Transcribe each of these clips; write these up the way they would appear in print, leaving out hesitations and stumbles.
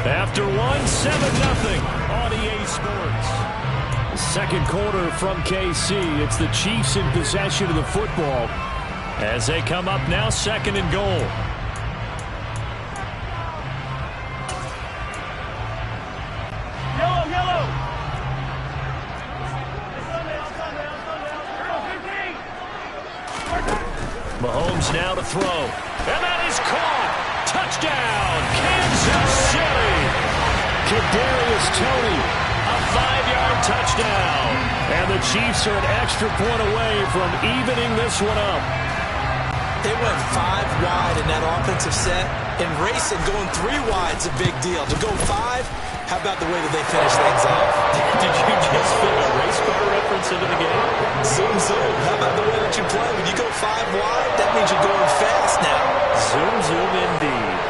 After one, 7-0 on EA Sports. Second quarter from KC. It's the Chiefs in possession of the football as they come up now, second and goal. Mahomes now to throw. And that is caught. Touchdown, Kansas City. Kadarius Toney, a 5-yard touchdown. And the Chiefs are an extra point away from evening this one up. They went 5 wide in that offensive set. And racing, going 3 wide's a big deal. To go 5, how about the way that they finish things off? Did you just fit a race car reference into the game? Zoom, zoom. How about the way that you play? When you go 5 wide, that means you're going fast now. Zoom, zoom indeed.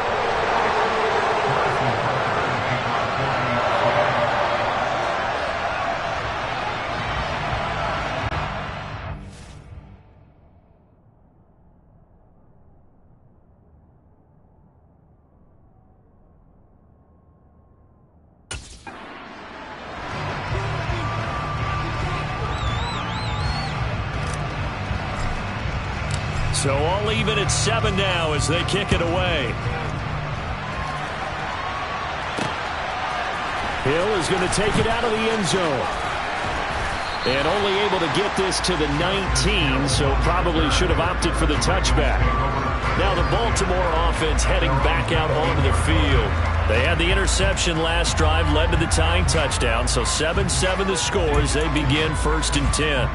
So all even at 7 now as they kick it away. Hill is going to take it out of the end zone. And only able to get this to the 19, so probably should have opted for the touchback. Now the Baltimore offense heading back out onto the field. They had the interception last drive, led to the tying touchdown, so 7-7 the score as they begin 1st and 10.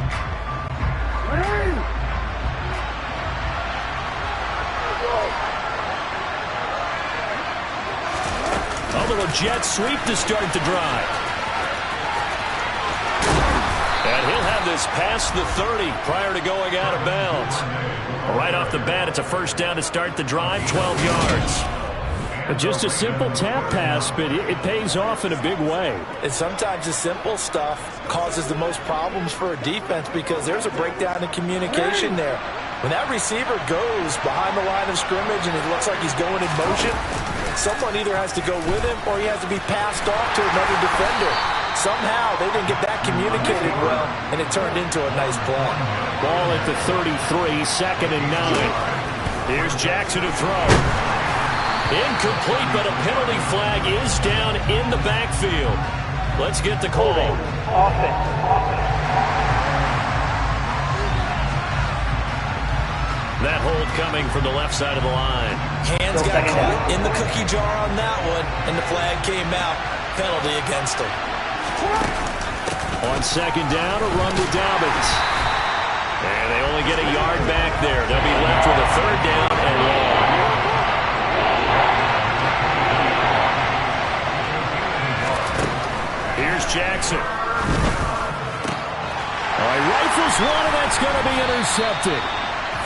A little jet sweep to start the drive. And he'll have this past the 30 prior to going out of bounds. Right off the bat, it's a first down to start the drive, 12 yards. Just a simple tap pass, but it pays off in a big way. And sometimes the simple stuff causes the most problems for a defense because there's a breakdown in communication there. When that receiver goes behind the line of scrimmage and it looks like he's going in motion, someone either has to go with him or he has to be passed off to another defender. Somehow they didn't get that communicated well, and it turned into a nice play. Ball at the 33, 2nd and 9. Here's Jackson to throw. Incomplete, but a penalty flag is down in the backfield. Let's get the call. That hold coming from the left side of the line. Hands got caught in the cookie jar on that one, and the flag came out. Penalty against him. On 2nd down, a run to Dobbins. And they only get a yard back there. They'll be left with a 3rd down and long. Here's Jackson. All right, rifles one, and that's going to be intercepted.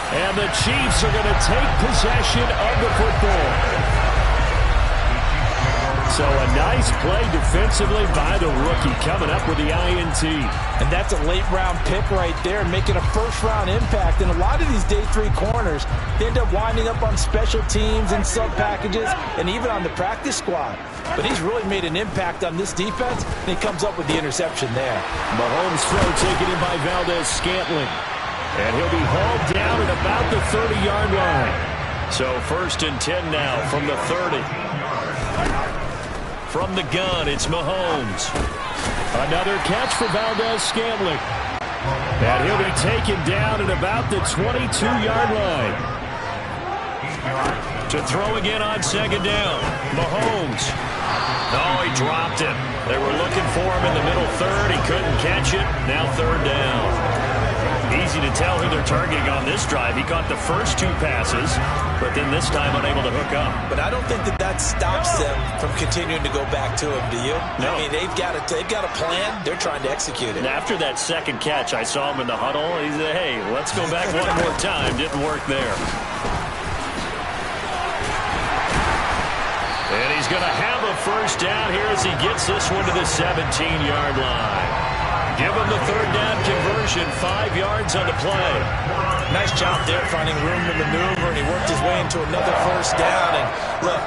And the Chiefs are going to take possession of the football. So a nice play defensively by the rookie coming up with the INT. And that's a late-round pick right there, making a first-round impact. And a lot of these day 3 corners, they end up winding up on special teams and sub-packages and even on the practice squad. But he's really made an impact on this defense, and he comes up with the interception there. Mahomes' throw taken in by Valdez-Scantling. And he'll be hauled down at about the 30-yard line. So 1st and 10 now from the 30. From the gun, it's Mahomes. Another catch for Valdez-Scantling. And he'll be taken down at about the 22-yard line. To throw again on 2nd down. Mahomes. No, he dropped it. They were looking for him in the middle 3rd. He couldn't catch it. Now 3rd down. Easy to tell who they're targeting on this drive. He caught the first 2 passes, but then this time unable to hook up. But I don't think that stops them from continuing to go back to him, do you? No. I mean, they've got a plan. They're trying to execute it. And after that 2nd catch, I saw him in the huddle. He said, hey, let's go back one more time. Didn't work there. And he's going to have a first down here as he gets this one to the 17-yard line. Give him the 3rd down conversion, 5 yards on the play. Nice job there finding room to maneuver, and he worked his way into another first down. And look,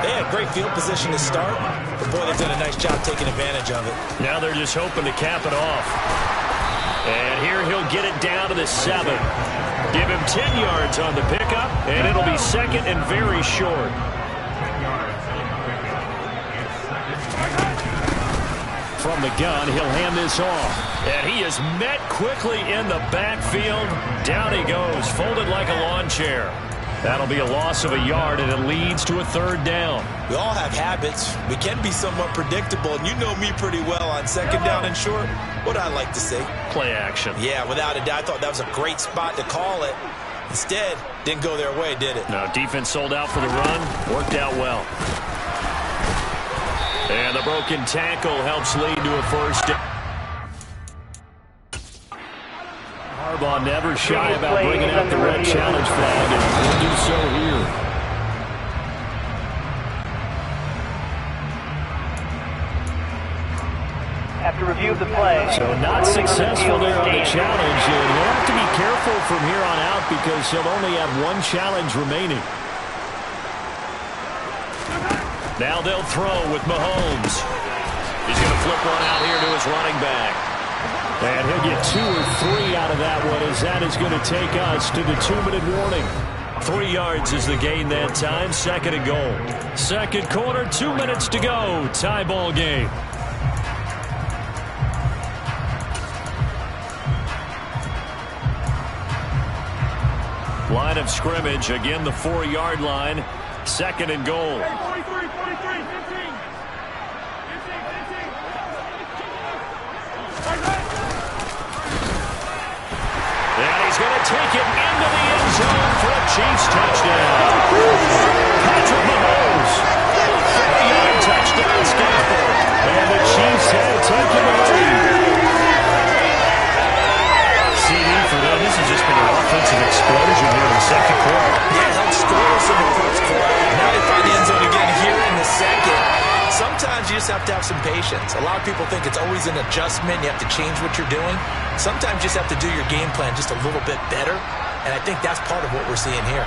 they had great field position to start, but boy, they've done a nice job taking advantage of it. Now they're just hoping to cap it off. And here he'll get it down to the 7. Give him 10 yards on the pickup, and it'll be second and very short. From the gun, he'll hand this off. And he is met quickly in the backfield. Down he goes, folded like a lawn chair. That'll be a loss of a yard, and it leads to a third down. We all have habits. We can be somewhat predictable, and you know me pretty well on second down and short. What I like to say? Play action. Yeah, without a doubt. I thought that was a great spot to call it. Instead, didn't go their way, did it? No, defense sold out for the run. Worked out well. And the broken tackle helps lead to a first down. Harbaugh never shy about bringing out the red challenge flag, and he'll do so here. After review of the play. So not successful there on the challenge, and he'll have to be careful from here on out because he'll only have one challenge remaining. Now they'll throw with Mahomes. He's going to flip one out here to his running back. And he'll get 2 or 3 out of that one, as that is going to take us to the 2-minute warning. 3 yards is the gain that time. Second and goal. Second quarter, 2 minutes to go. Tie ball game. Line of scrimmage, again the 4-yard line. Second and goal. And he's going to take it into the end zone for a Chiefs touchdown. Patrick Mahomes, 40-yard touchdown scamper. And the Chiefs have taken the lead. CD for them. This has just been an offensive explosion here in the second quarter. Yeah, helped score us in the first quarter. Now they find the end zone again here in the second. Sometimes you just have to have some patience. A lot of people think it's always an adjustment. You have to change what you're doing. Sometimes you just have to do your game plan just a little bit better. And I think that's part of what we're seeing here.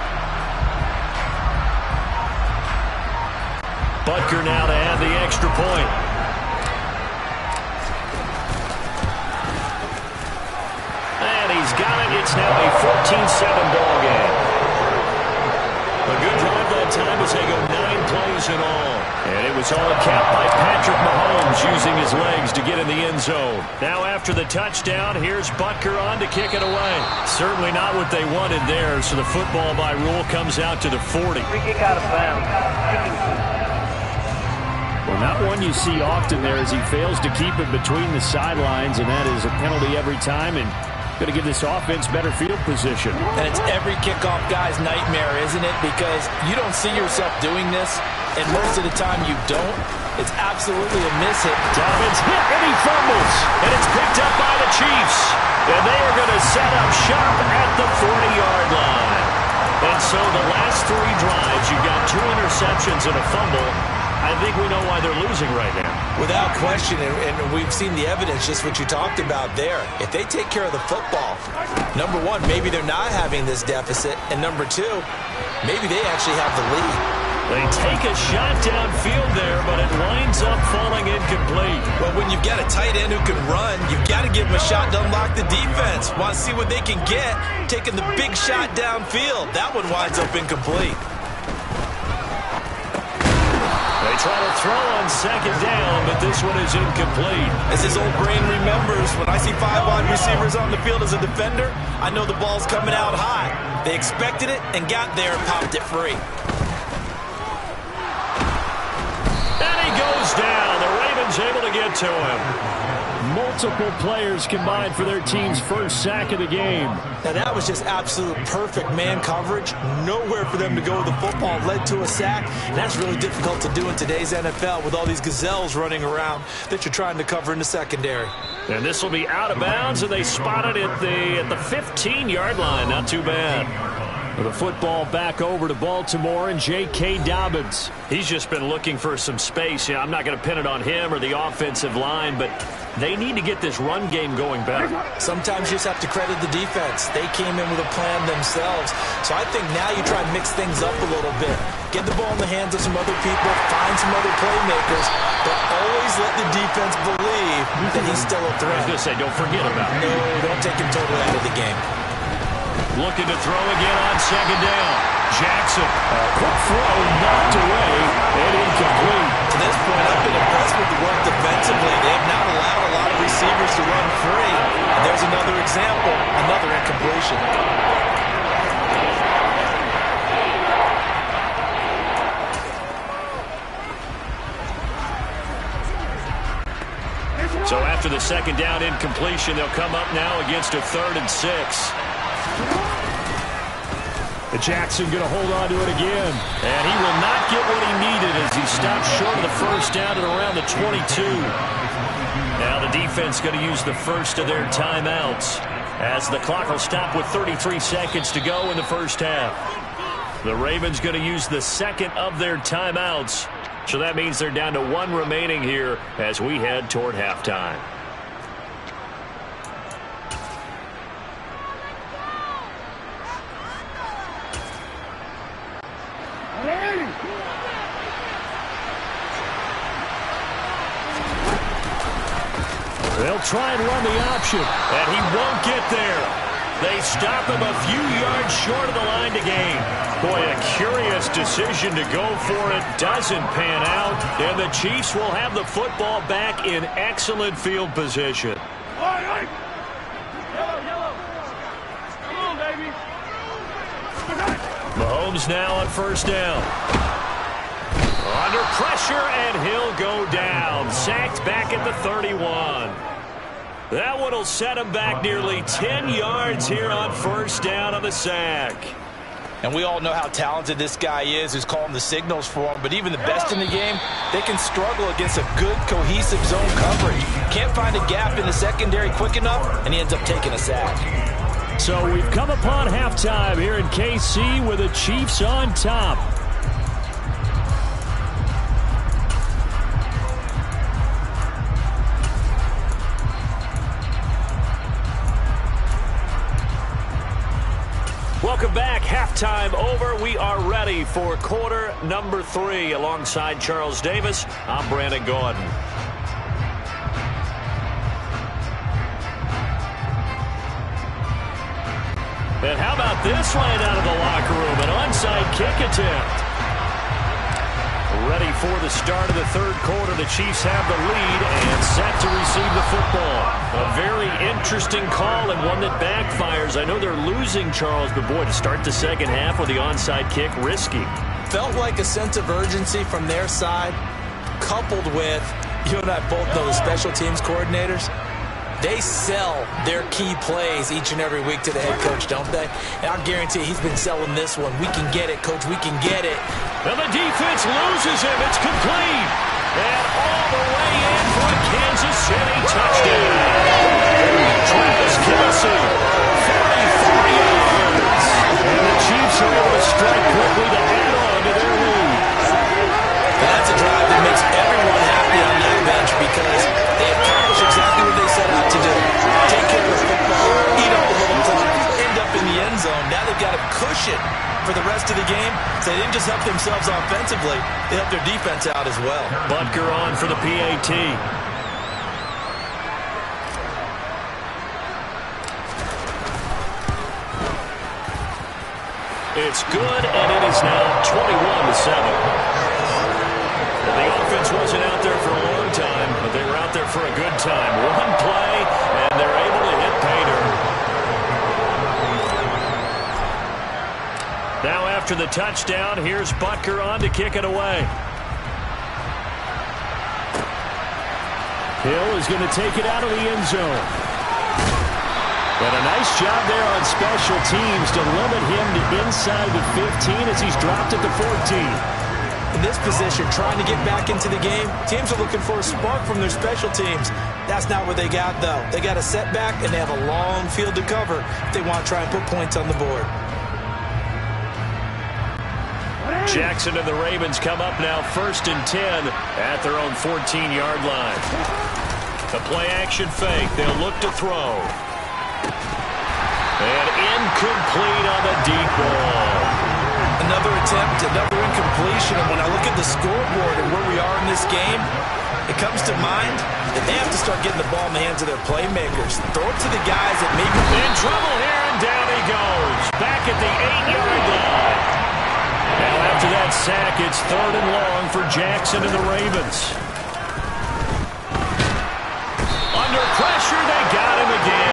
Butker now to add the extra point. And he's got it. It's now a 14-7 ball game. A good drive that time as they go 9 plays in all. And it was all capped by Patrick Mahomes using his legs to get in the end zone. Now after the touchdown, here's Butker on to kick it away. Certainly not what they wanted there, so the football by rule comes out to the 40. Free kick out of bounds. Well, not one you see often there as he fails to keep it between the sidelines, and that is a penalty every time, and going to give this offense better field position. And it's every kickoff guy's nightmare, isn't it? Because you don't see yourself doing this, and most of the time you don't. It's absolutely a miss hit. Dobbins hit, and he fumbles. And it's picked up by the Chiefs. And they are going to set up shop at the 40-yard line. And so the last 3 drives, you've got 2 interceptions and a fumble. I think we know why they're losing right now. Without question, and we've seen the evidence, just what you talked about there. If they take care of the football, number one, maybe they're not having this deficit, and number 2, maybe they actually have the lead. They take a shot downfield there, but it winds up falling incomplete. Well, when you've got a tight end who can run, you've got to give him a shot to unlock the defense. Want to see what they can get, taking the big shot downfield. That one winds up incomplete. They try to throw on second down, but this one is incomplete. As his old brain remembers, when I see 5 wide receivers on the field as a defender, I know the ball's coming out high. They expected it and got there and popped it free. And he goes down. The Ravens able to get to him. Multiple players combined for their team's first sack of the game. Now that was just absolute perfect man coverage. Nowhere for them to go with the football. Led to a sack. And that's really difficult to do in today's NFL with all these gazelles running around that you're trying to cover in the secondary. And this will be out of bounds, and they spot it at the 15-yard line. Not too bad. The football back over to Baltimore and J.K. Dobbins. He's just been looking for some space. Yeah, I'm not going to pin it on him or the offensive line, but they need to get this run game going better. Sometimes you just have to credit the defense. They came in with a plan themselves. So I think now you try and mix things up a little bit. Get the ball in the hands of some other people, find some other playmakers, but always let the defense believe that he's still a threat. I was going to say, don't forget about it. No, don't take him totally out of the game. Looking to throw again on second down. Jackson, a quick throw knocked away and incomplete. To this point, I've been impressed with the work defensively. They have not allowed a lot of receivers to run free. And there's another example, another incompletion. So after the second down incompletion, they'll come up now against a 3rd and 6. Jackson going to hold on to it again. And he will not get what he needed as he stopped short of the first down at around the 22. Now the defense going to use the first of their timeouts as the clock will stop with 33 seconds to go in the first half. The Ravens going to use the second of their timeouts. So that means they're down to 1 remaining here as we head toward halftime. They'll try and run the option, and he won't get there. They stop him a few yards short of the line to gain. Boy, a curious decision to go for it. Doesn't pan out, and the Chiefs will have the football back in excellent field position. Yellow. Come on, baby. Mahomes now on first down. Under pressure, and he'll go down. Sacked back at the 31. That one will set him back nearly 10 yards here on first down on the sack. And we all know how talented this guy is who's calling the signals for him. But even the best in the game, they can struggle against a good, cohesive zone coverage. Can't find a gap in the secondary quick enough, and he ends up taking a sack. So we've come upon halftime here in KC with the Chiefs on top. Welcome back. Halftime over. We are ready for quarter number 3. Alongside Charles Davis, I'm Brandon Gaudin. And how about this line out of the locker room? An onside kick attempt. Ready for the start of the third quarter. The Chiefs have the lead and set to receive the football. A very interesting call and one that backfires. I know they're losing, Charles, but boy, to start the second half with the onside kick, risky. Felt like a sense of urgency from their side, coupled with, you and I both know the special teams coordinators. They sell their key plays each and every week to the head coach, don't they? And I guarantee he's been selling this one. We can get it, coach. We can get it. And the defense loses him. It's complete. And all the way in for a Kansas City touchdown. Travis Kelce, 44 yards. And the Chiefs are able to strike quickly to add on to their lead. And that's a drive that makes everyone happy on that bench because they accomplished exactly what they set out to do. Take care of the football, eat up a little clock, end up in the end zone. Now they've got a cushion for the rest of the game. So they didn't just help themselves offensively, they helped their defense out as well. Butker on for the PAT. It's good, and it is now 21-7. The offense wasn't out there for a long time, but they were out there for a good time. One play, and they're able to hit pay dirt. Now after the touchdown, here's Butker on to kick it away. Hill is going to take it out of the end zone. And a nice job there on special teams to limit him to inside the 15 as he's dropped at the 14. In this position, trying to get back into the game, teams are looking for a spark from their special teams. That's not what they got, though. They got a setback, and they have a long field to cover if they want to try and put points on the board. Jackson and the Ravens come up now 1st and 10 at their own 14-yard line. The play-action fake. They'll look to throw. And incomplete on the deep ball. Another attempt, another incompletion. And when I look at the scoreboard and where we are in this game, it comes to mind that they have to start getting the ball in the hands of their playmakers. Throw it to the guys that maybe... In trouble here, and down he goes. Back at the 8-yard line. Now after that sack, it's 3rd and long for Jackson and the Ravens. Under pressure, they got him again.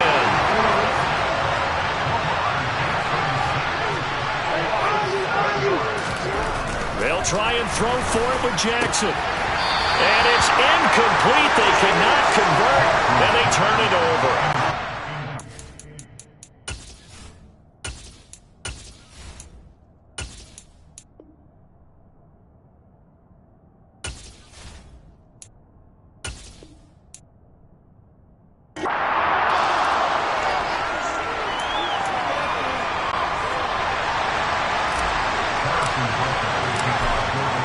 They'll try and throw for it with Jackson. And it's incomplete. They cannot convert, and they turn it over.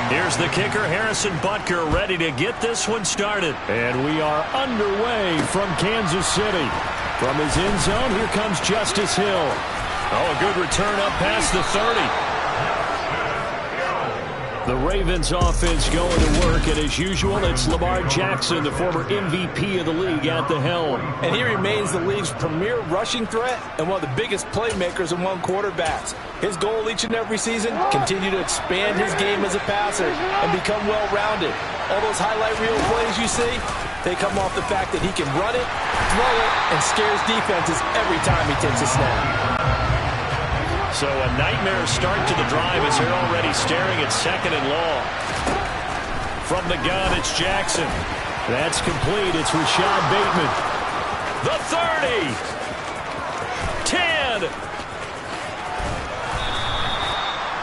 Here's the kicker, Harrison Butker, ready to get this one started. And we are underway from Kansas City. From his end zone, here comes Justice Hill. Oh, a good return up past the 30. The Ravens offense going to work, and as usual, it's Lamar Jackson, the former MVP of the league, at the helm. And he remains the league's premier rushing threat and one of the biggest playmakers among quarterbacks. His goal each and every season, continue to expand his game as a passer and become well-rounded. All those highlight reel plays you see, they come off the fact that he can run it, throw it, and scares defenses every time he takes a snap. So a nightmare start to the drive as they're already staring at 2nd and long. From the gun, it's Jackson. That's complete. It's Rashad Bateman. The 30. 10.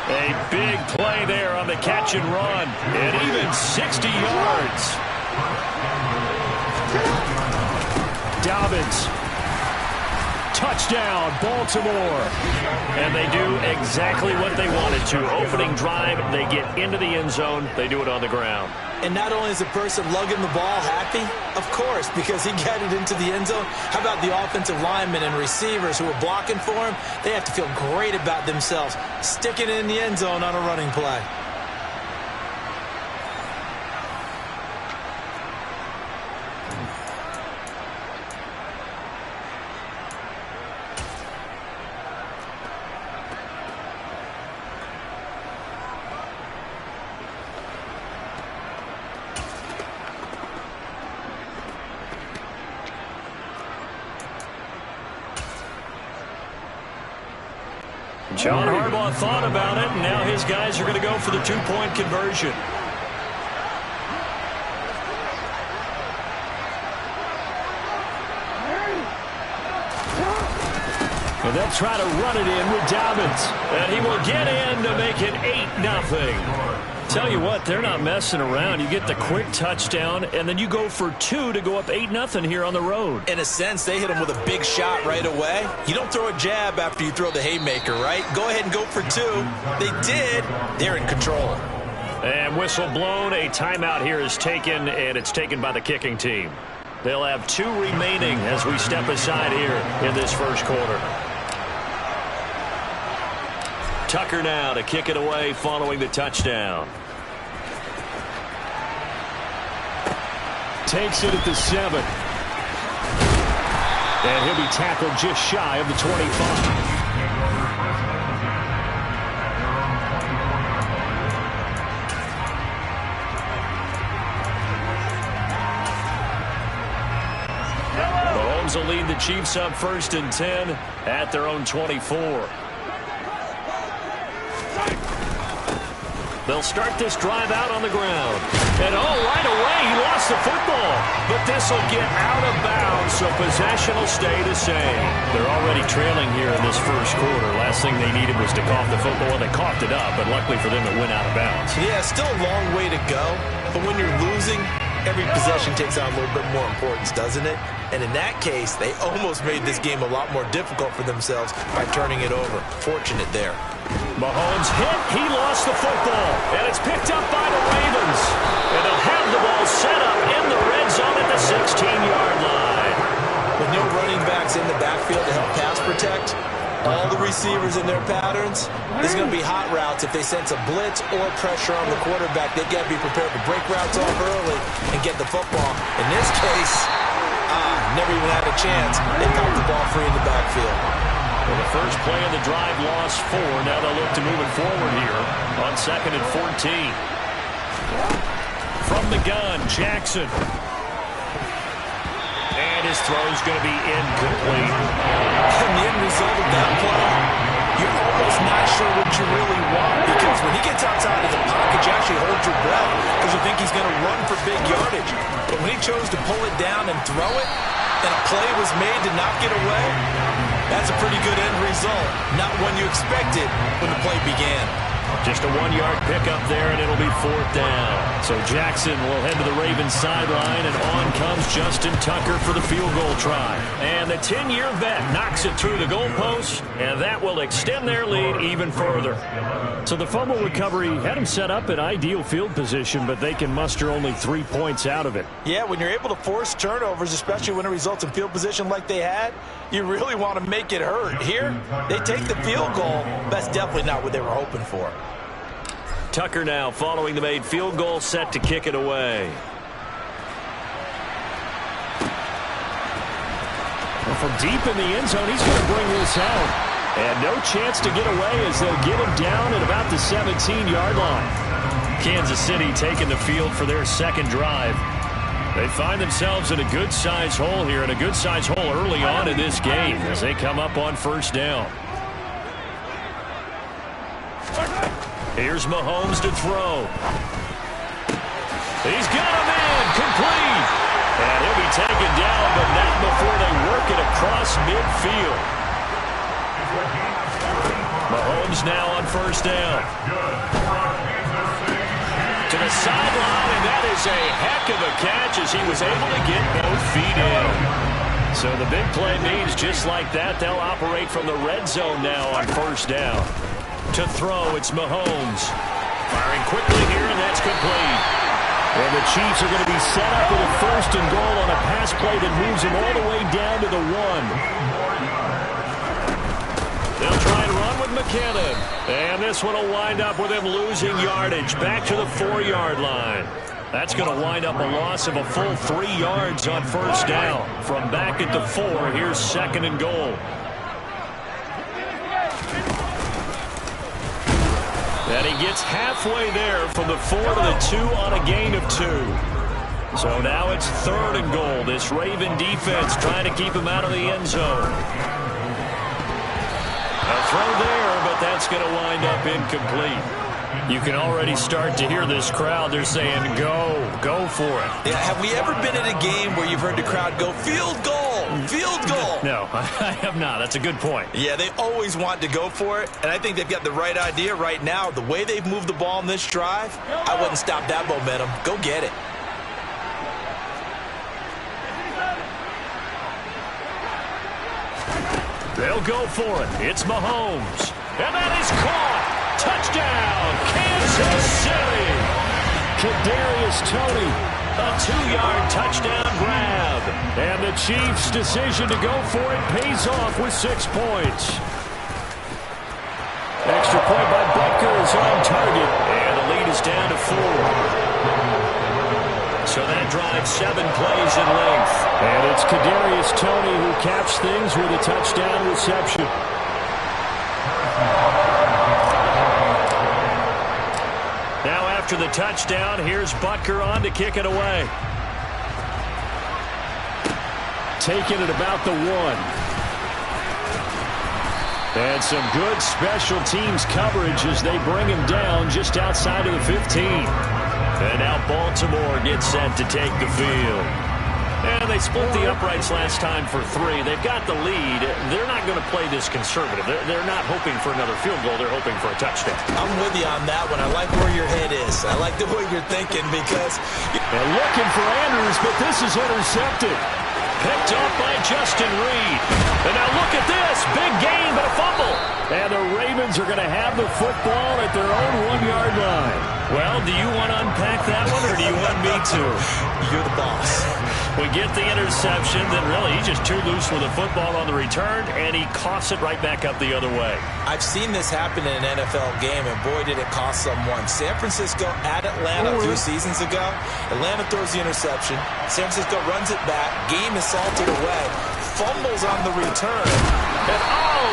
A big play there on the catch and run. And even 60 yards. Dobbins. Touchdown, Baltimore. And they do exactly what they wanted to. Opening drive, they get into the end zone. They do it on the ground. And not only is the person lugging the ball happy, of course, because he got it into the end zone. How about the offensive linemen and receivers who are blocking for him? They have to feel great about themselves, sticking it in the end zone on a running play. John Harbaugh thought about it, and now his guys are going to go for the 2-point conversion. And they'll try to run it in with Dobbins. And he will get in to make it 8-0. Tell you what, they're not messing around. You get the quick touchdown, and then you go for 2 to go up 8-0 here on the road. In a sense, they hit him with a big shot right away. You don't throw a jab after you throw the haymaker, right? Go ahead and go for 2. They did. They're in control. And whistle blown. A timeout here is taken, and it's taken by the kicking team. They'll have 2 remaining as we step aside here in this first quarter. Tucker now to kick it away following the touchdown. Takes it at the 7. And he'll be tackled just shy of the 25. Mahomes will lead the Chiefs up 1st and 10 at their own 24. They'll start this drive out on the ground. And right away, he lost the football. But this will get out of bounds, so possession will stay the same. They're already trailing here in this first quarter. Last thing they needed was to cough the football. They coughed it up, but luckily for them, it went out of bounds. Yeah, still a long way to go. But when you're losing, every possession takes on a little bit more importance, doesn't it? And in that case, they almost made this game a lot more difficult for themselves by turning it over. Fortunate there. Mahomes hit. He lost the football. And it's picked up by the Ravens. And they'll have the ball set up in the red zone at the 16-yard line. With no running backs in the backfield to help pass protect, all the receivers in their patterns, there's going to be hot routes. If they sense a blitz or pressure on the quarterback, they've got to be prepared to break routes off early and get the football. In this case, never even had a chance. They popped the ball free in the backfield. Well, the first play of the drive lost 4. Now they'll look to move it forward here on 2nd and 14. From the gun, Jackson. And his throw's going to be incomplete. And the end result of that play, you're almost not sure what you really want, because when he gets outside of the pocket, you actually hold your breath because you think he's going to run for big yardage. But when he chose to pull it down and throw it, and a play was made to not get away, that's a pretty good end result. Not one you expected when the play began. Just a 1-yard pickup there, and it'll be 4th down. So Jackson will head to the Ravens sideline, and on comes Justin Tucker for the field goal try. And the 10-year vet knocks it through the goalpost, and that will extend their lead even further. So the fumble recovery had them set up in ideal field position, but they can muster only 3 points out of it. Yeah, when you're able to force turnovers, especially when it results in field position like they had, you really want to make it hurt. Here, they take the field goal. That's definitely not what they were hoping for. Tucker now following the made field goal, set to kick it away. Well, from deep in the end zone, he's going to bring this out. And no chance to get away as they'll get him down at about the 17-yard line. Kansas City taking the field for their second drive. They find themselves in a good-sized hole here, and a good-sized hole early on in this game as they come up on 1st down. Here's Mahomes to throw. He's got him in, complete. And he'll be taken down, but not before they work it across midfield. Mahomes now on 1st down. To the sideline, and that is a heck of a catch as he was able to get both feet in. So the big play means just like that, they'll operate from the red zone now on 1st down. To throw, it's Mahomes. Firing quickly here, and that's complete. And the Chiefs are going to be set up with a 1st and goal on a pass play that moves them all the way down to the 1. They'll try and run with McKinnon. And this one will wind up with him losing yardage back to the 4-yard line. That's going to wind up a loss of a full 3 yards on 1st down. From back at the 4, here's 2nd and goal. And he gets halfway there from the 4 to the 2 on a gain of 2. So now it's 3rd and goal. This Raven defense trying to keep him out of the end zone. A throw there, but that's going to wind up incomplete. You can already start to hear this crowd. They're saying, go for it. Yeah, have we ever been at a game where you've heard the crowd go, field goal, field goal? No, I have not. That's a good point. Yeah, they always want to go for it, and I think they've got the right idea right now. The way they've moved the ball in this drive, I wouldn't stop that momentum. Go get it. They'll go for it. It's Mahomes. And that is caught. Touchdown, Kansas City. Kadarius Toney, a 2-yard touchdown grab. And the Chiefs' decision to go for it pays off with 6 points. Extra point by Butker is on target. And the lead is down to 4. So that drives 7 plays in length. And it's Kadarius Toney who caps things with a touchdown reception. Now after the touchdown, here's Butker on to kick it away. Taking it about the 1. And some good special teams coverage as they bring him down just outside of the 15. And now Baltimore gets set to take the field. And they split the uprights last time for 3. They've got the lead. They're not going to play this conservative. They're not hoping for another field goal. They're hoping for a touchdown. I'm with you on that one. I like where your head is. I like the way you're thinking because... They're looking for Andrews, but this is intercepted. Picked off by Justin Reed. And now look at this. Big gain, but a fumble. And the Ravens are going to have the football at their own 1-yard line. Well, do you want to unpack that one, or do you want me to? You're the boss. We get the interception, then really he's just too loose with the football on the return, and he coughs it right back up the other way. I've seen this happen in an NFL game, and boy, did it cost someone. San Francisco at Atlanta a few seasons ago. Atlanta throws the interception. San Francisco runs it back. Game is salted away. Fumbles on the return. And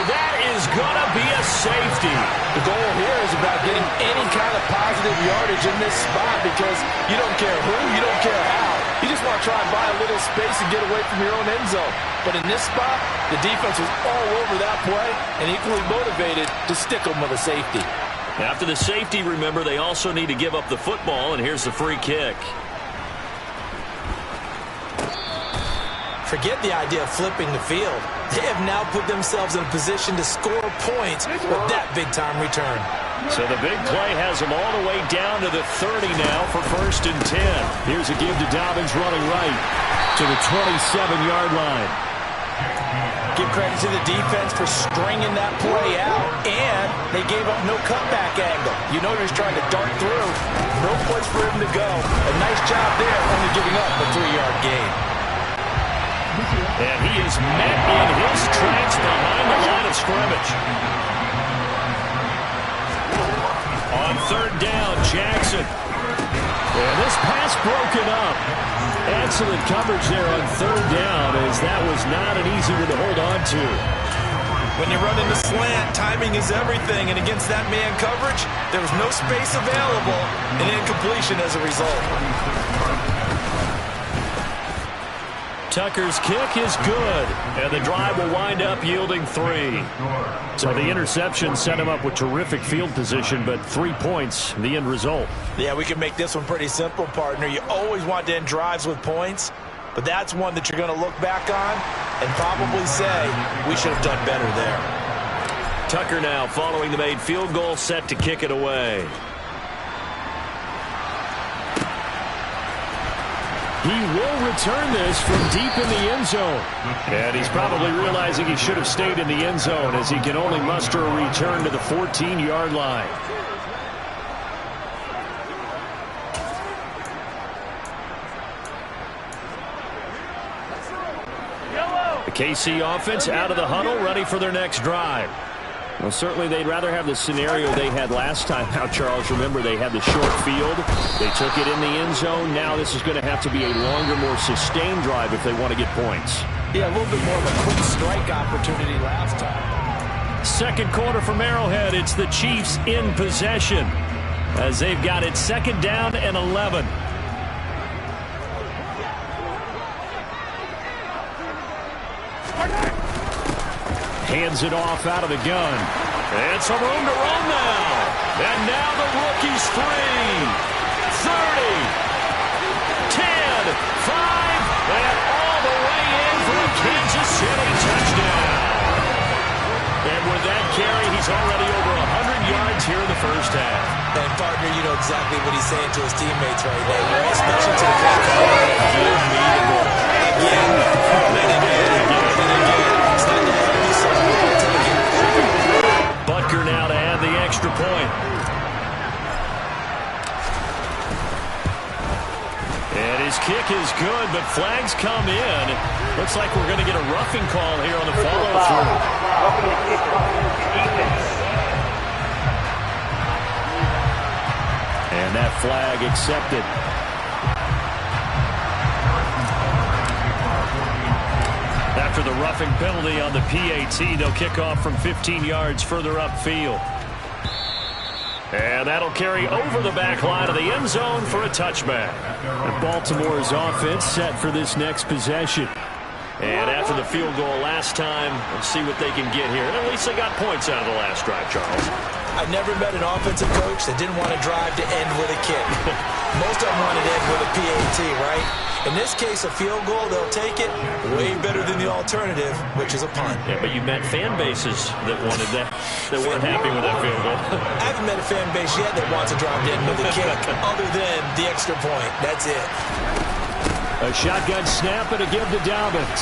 that is going to be a safety. The goal here is about getting any kind of positive yardage in this spot because you don't care who, you don't care how. You just want to try and buy a little space and get away from your own end zone. But in this spot, the defense was all over that play and equally motivated to stick them with a safety. After the safety, remember, they also need to give up the football, and here's the free kick. Forget the idea of flipping the field. They have now put themselves in a position to score points with that big-time return. So the big play has them all the way down to the 30 now for 1st and 10. Here's a give to Dobbins running right to the 27-yard line. Give credit to the defense for stringing that play out, and they gave up no cutback angle. You know he's trying to dart through. No place for him to go. A nice job there, only giving up a 3-yard gain. And he is met in his tracks behind the line of scrimmage. On 3rd down, Jackson. And this pass broken up. Excellent coverage there on 3rd down, as that was not an easy one to hold on to. When you run into slant, timing is everything, and against that man coverage, there was no space available, and incompletion as a result. Tucker's kick is good, and the drive will wind up yielding 3. So the interception set him up with terrific field position, but 3 points, the end result. Yeah, we can make this one pretty simple, partner. You always want to end drives with points, but that's one that you're going to look back on and probably say, we should have done better there. Tucker now following the made field goal, set to kick it away. He will return this from deep in the end zone. And he's probably realizing he should have stayed in the end zone, as he can only muster a return to the 14-yard line. The KC offense out of the huddle, ready for their next drive. Well, certainly they'd rather have the scenario they had last time out, Charles. Remember, they had the short field. They took it in the end zone. Now this is going to have to be a longer, more sustained drive if they want to get points. Yeah, a little bit more of a quick strike opportunity last time. 2nd quarter from Arrowhead. It's the Chiefs in possession, as they've got it 2nd down and 11. Hands it off out of the gun. And some room to run now. And now the rookie's 3, 30, 10, 5, and all the way in for a Kansas City touchdown. And with that carry, he's already over 100 yards here in the first half. And, partner, you know exactly what he's saying to his teammates right now, especially to the coach. Give me the ball. Again, and again, and again. It's not going to be something we'll take it. Butker now to add the extra point. And his kick is good, but flags come in. Looks like we're going to get a roughing call here on the follow-through. And that flag accepted. After the roughing penalty on the PAT, they'll kick off from 15 yards further upfield. And that'll carry over the back line of the end zone for a touchback. And Baltimore's offense set for this next possession. And after the field goal last time, let's see what they can get here. At least they got points out of the last drive, Charles. I've never met an offensive coach that didn't want to drive to end with a kick. Most of them want to end with a PAT, right? In this case, a field goal, they'll take it. Way better than the alternative, which is a punt. Yeah, but you met fan bases that wanted that, that weren't happy with that field goal. I haven't met a fan base yet that wants to drive to end with a kick, other than the extra point. That's it. A shotgun snap and a give to Dobbins.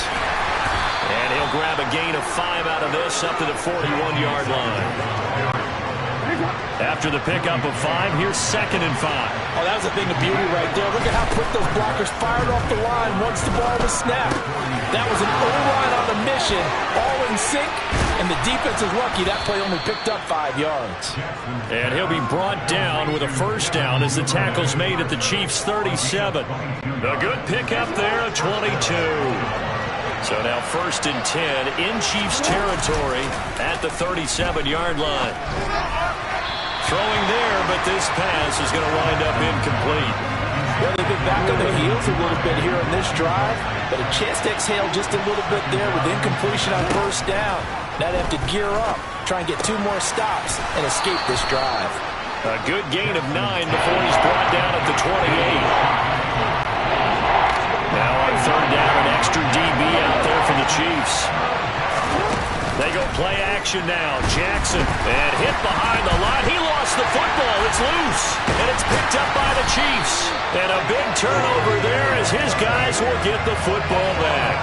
And he'll grab a gain of 5 out of this up to the 41-yard line. After the pickup of 5, here's 2nd and 5. Oh, that was a thing of beauty right there. Look at how quick those blockers fired off the line once the ball was snapped. That was an O-line on a mission, all in sync, and the defense is lucky that play only picked up 5 yards. And he'll be brought down with a first down as the tackle's made at the Chiefs' 37. A good pickup there of 22. So now 1st and 10 in Chiefs territory at the 37-yard line. Throwing there, but this pass is going to wind up incomplete. Well, they've been back on their heels a little bit here in this drive, but a chance to exhale just a little bit there with incompletion on first down. Now they have to gear up, try and get 2 more stops, and escape this drive. A good gain of 9 before he's brought down at the 28. Now on 3rd down, an extra DB out there for the Chiefs. They go play action now. Jackson, and hit behind the line. He lost the football. It's loose, and it's picked up by the Chiefs. And a big turnover there as his guys will get the football back.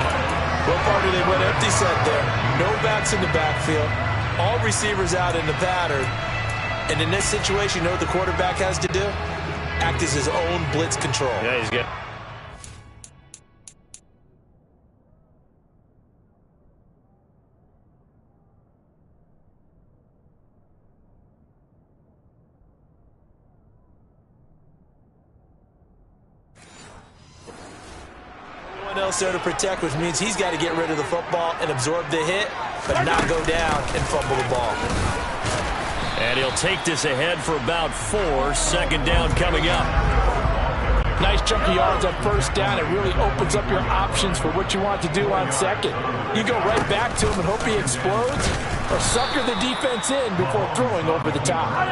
Well, Party, they went empty set there. No backs in the backfield. All receivers out in the pattern. And in this situation, you know what the quarterback has to do? Act as his own blitz control. Yeah, he's good. Else there to protect, which means he's got to get rid of the football and absorb the hit, but not go down and fumble the ball. And he'll take this ahead for about 4. 2nd down coming up. Nice chunk of yards on first down. It really opens up your options for what you want to do on 2nd. You go right back to him and hope he explodes, or sucker the defense in before throwing over the top.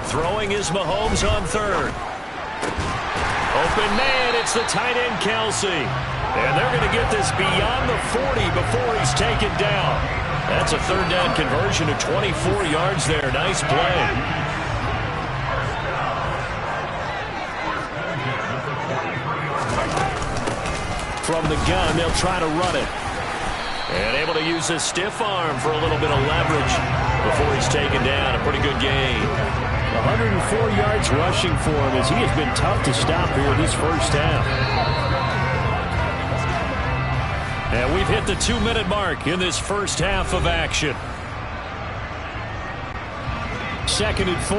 Throwing is Mahomes on 3rd. Open man, it's the tight end Kelsey. And they're going to get this beyond the 40 before he's taken down. That's a 3rd down conversion of 24 yards there. Nice play. From the gun, they'll try to run it. And able to use his stiff arm for a little bit of leverage before he's taken down. A pretty good gain. 104 yards rushing for him as he has been tough to stop here this first half. And we've hit the 2-minute mark in this first half of action. 2nd and 4.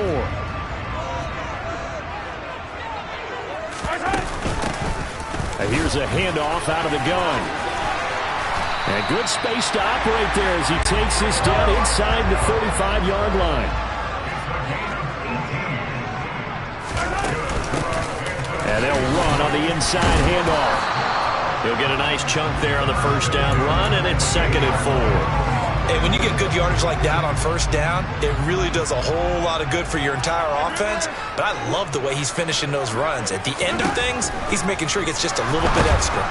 And here's a handoff out of the gun. And good space to operate there as he takes this down inside the 35-yard line. And they'll run on the inside handoff. He'll get a nice chunk there on the first down run, and it's 2nd and 4. Hey, when you get good yardage like that on first down, it really does a whole lot of good for your entire offense. But I love the way he's finishing those runs. At the end of things, he's making sure he gets just a little bit extra.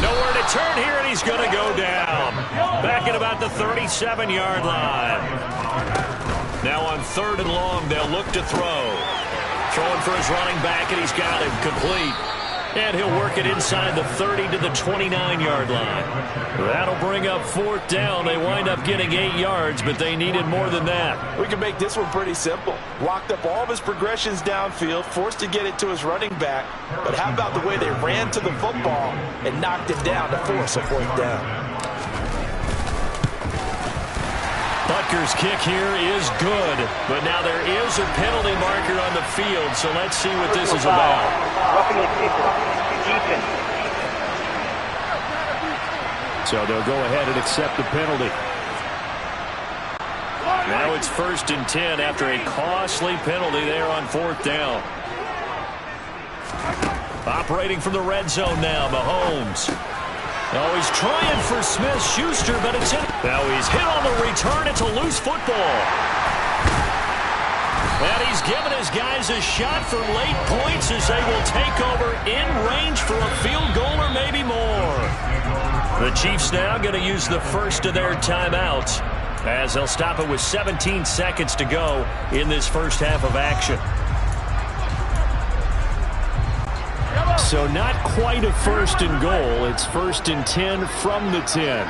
Nowhere to turn here, and he's going to go down. Back at about the 37-yard line. Now on 3rd and long, they'll look to throw. Throwing for his running back, and he's got him complete. And he'll work it inside the 30 to the 29-yard line. That'll bring up 4th down. They wind up getting 8 yards, but they needed more than that. We can make this one pretty simple. Locked up all of his progressions downfield, forced to get it to his running back. But how about the way they ran to the football and knocked it down to force a 4th down? Butker's kick here is good, but now there is a penalty marker on the field, so let's see what this is about. Roughing the kicker. Defense. So they'll go ahead and accept the penalty. Now it's 1st and 10 after a costly penalty there on 4th down. Operating from the red zone now, Mahomes. Oh, he's trying for Smith-Schuster, but it's in. Now he's hit on the return. It's a loose football. And he's given his guys a shot for late points as they will take over in range for a field goal or maybe more. The Chiefs now going to use the first of their timeouts as they'll stop it with 17 seconds to go in this first half of action. So not quite a first and goal. It's first and 10 from the 10.